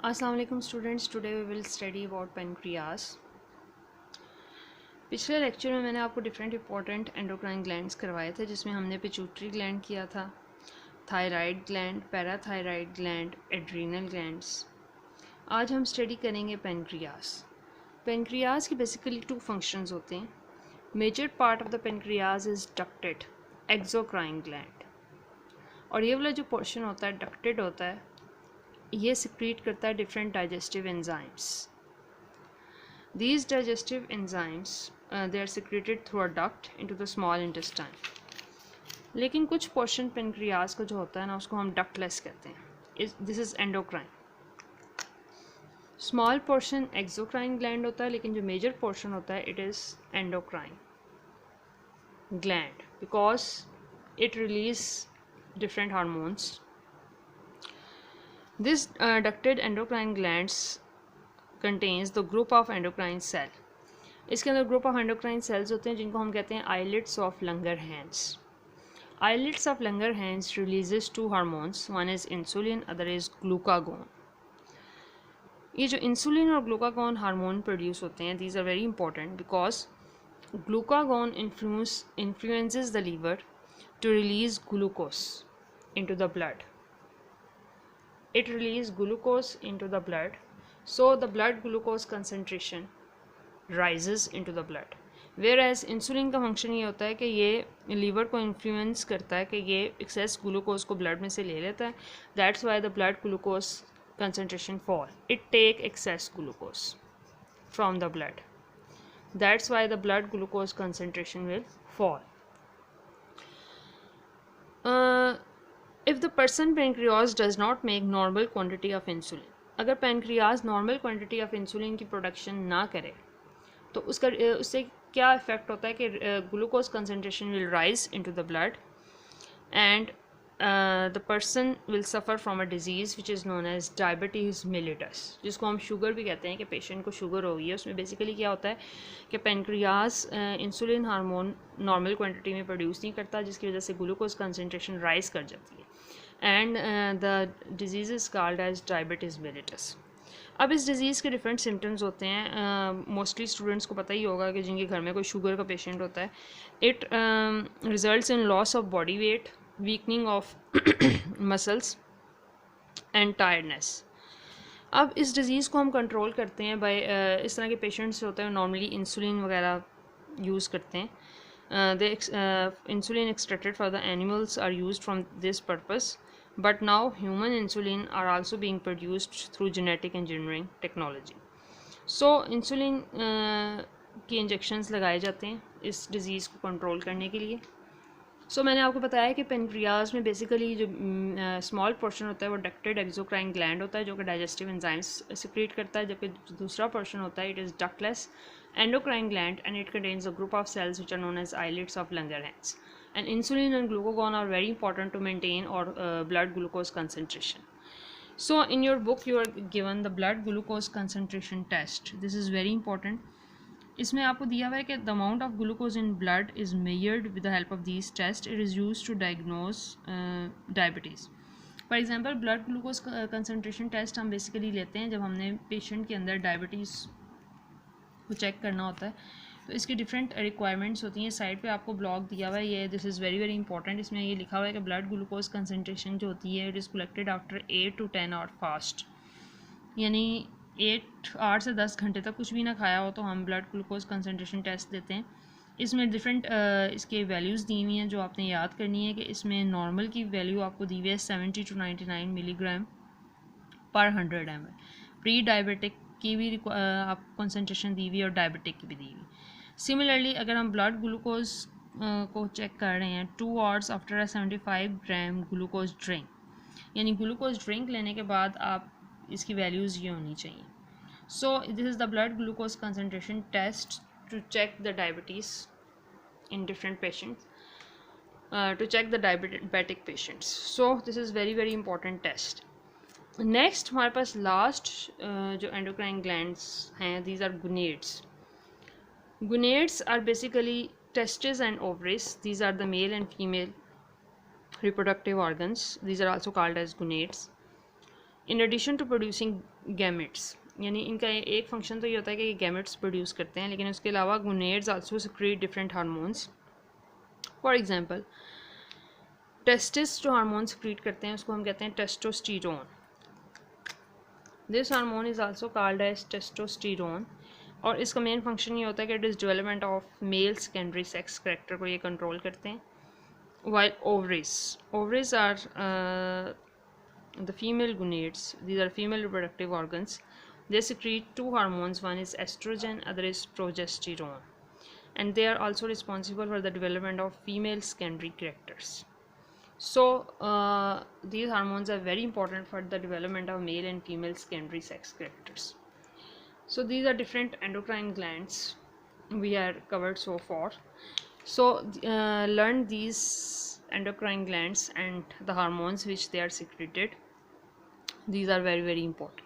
अस्सलाम वालेकुम students, today we will study about pancreas. पिछले लेक्चर में मैंने आपको डिफरेंट इंपॉर्टेंट एंडोक्राइन ग्लैंड्स करवाए थे, जिसमें हमने पिट्यूटरी ग्लैंड किया था, thyroid gland, parathyroid gland, adrenal glands. आज हम स्टडी करेंगे पेनक्रियास। पेनक्रियास की बेसिकली टू फंक्शंस होते हैं। Major part of the pancreas is ducted exocrine gland, और ये वाला जो पोर्शन होता है डक्टेड होता है, ये सिक्रीट करता है different digestive enzymes. These digestive enzymes they are secreted through a duct into the small intestine. लेकिन कुछ पोर्शन पेनक्रियास का जो होता है ना, उसको हम डक्टलेस कहते हैं। This is endocrine. Small portion exocrine gland होता है, लेकिन जो मेजर पोर्शन होता है it is endocrine gland, because it release different hormones. This ducted endocrine glands contains the group of endocrine cell. इसके अंदर ग्रुप ऑफ एंडोक्राइन सेल्स होते हैं, जिनको हम कहते हैं islets of Langerhans. Islets of Langerhans releases two hormones, one is insulin, other is glucagon. ये जो इंसुलिन और ग्लूकागोन हार्मोन प्रोड्यूस होते हैं, these are very important because glucagon influences the liver to release glucose into the blood. It release glucose into the blood, so the blood glucose concentration rises into the blood, whereas insulin का function ये होता है कि ये liver को influence करता है कि ये एक्सेस ग्लूकोज को ब्लड में से ले लेता है। That's why the blood glucose concentration fall. It take excess glucose from the blood. That's why the blood glucose concentration will fall. If the person pancreas does not make normal quantity of insulin, अगर pancreas normal quantity of insulin की production ना करे तो उससे क्या effect होता है कि glucose concentration will rise into the blood and the person will suffer from a disease which is known as diabetes mellitus, जिसको हम शुगर भी कहते हैं कि पेशेंट को शुगर हो गई है। उसमें बेसिकली क्या होता है कि pancreas insulin hormone normal quantity में प्रोड्यूस नहीं करता, जिसकी वजह से ग्लूकोज कंसनट्रेशन राइज कर जाती है, and the disease is called as diabetes mellitus. अब इस डिज़ीज़ के डिफरेंट सिम्टम्स होते हैं। मोस्टली स्टूडेंट्स को पता ही होगा कि जिनके घर में कोई शुगर का पेशेंट होता है, it results in loss of body weight, weakening of muscles and tiredness. अब इस डिज़ीज़ को हम कंट्रोल करते हैं बाय इस तरह के पेशेंट्स होते हैं नॉर्मली इंसुलिन वगैरह यूज़ करते हैं। Insulin extracted for the animals are used from this purpose, but now human insulin are also being produced through genetic engineering technology. So insulin की इंजेक्शंस लगाए जाते हैं इस डिज़ीज़ को कंट्रोल करने के लिए। मैंने आपको बताया कि पेनक्रियाज में बेसिकली जो स्मॉल पोर्शन होता है वो डक्टेड एक्सोक्राइन ग्लैंड होता है, जो कि डाइजेस्टिव एंजाइम्स सिक्रीट करता है, जबकि दूसरा पोर्शन होता है it is ductless endocrine gland, and it contains a group of cells which are known as islets of Langerhans. And insulin and glucagon are very important to maintain or blood glucose concentration. So in your book you are given the blood glucose concentration test. This is very important. इसमें आपको दिया हुआ है कि the amount of glucose in blood is measured with the help of these tests. It is used to diagnose diabetes. For example blood glucose concentration test हम basically लेते हैं जब हमने पेशेंट के अंदर डायबिटीज़ को चेक करना होता है। तो इसकी डिफरेंट रिक्वायरमेंट्स होती हैं। साइड पे आपको ब्लॉग दिया हुआ है, ये this is very very important. इसमें ये लिखा हुआ है कि ब्लड ग्लूकोज कंसनट्रेशन जो होती है it is collected after 8 to 10 hour fast, यानी 8 से 10 घंटे तक कुछ भी ना खाया हो तो हम ब्लड ग्लूकोज कंसनट्रेशन टेस्ट देते हैं। इसमें डिफरेंट इसके वैल्यूज़ दी हुई हैं जो आपने याद करनी है कि इसमें नॉर्मल की वैल्यू आपको दी हुई है 70 to 99 मिलीग्राम पर 100 ml। प्री डायबिटिक की भी आप कंसनट्रेशन दी हुई और डायबिटिक की भी दी हुई। सिमिलरली अगर हम ब्लड ग्लूकोज को चेक कर रहे हैं 2 hours after a 75 gram glucose drink, यानी ग्लूकोज ड्रिंक लेने के बाद आप इसकी वैल्यूज़ ये होनी चाहिए। So this is the blood glucose concentration test to check the diabetes in different patients, to check the diabetic patients. So this is very very important test. Next हमारे पास लास्ट जो एंडोक्राइन ग्लैंड्स हैं, these are gonads. Gonads are basically testis and ovaries, these are the male and female reproductive organs. These are also called as gonads. In addition to producing gametes, यानी इनका एक function तो ये होता है कि ये गैमेट्स प्रोड्यूस करते हैं, लेकिन उसके अलावा gonads also secrete different hormones. For example testis जो हार्मोन सिक्रीट करते हैं उसको हम कहते हैं testosterone. This hormone is also called as testosterone, और इसका मेन फंक्शन ये होता है कि it is development of male secondary sex character को ये कंट्रोल करते हैं. While ovaries are the female gonads, these are female reproductive organs, they secrete two hormones, one is estrogen, other is progesterone, and they are also responsible for the development of female secondary characters. So these hormones are very important for the development of male and female secondary sex characters. So these are different endocrine glands we are covered so far. So learn these endocrine glands and the hormones which they are secreted. These are very important.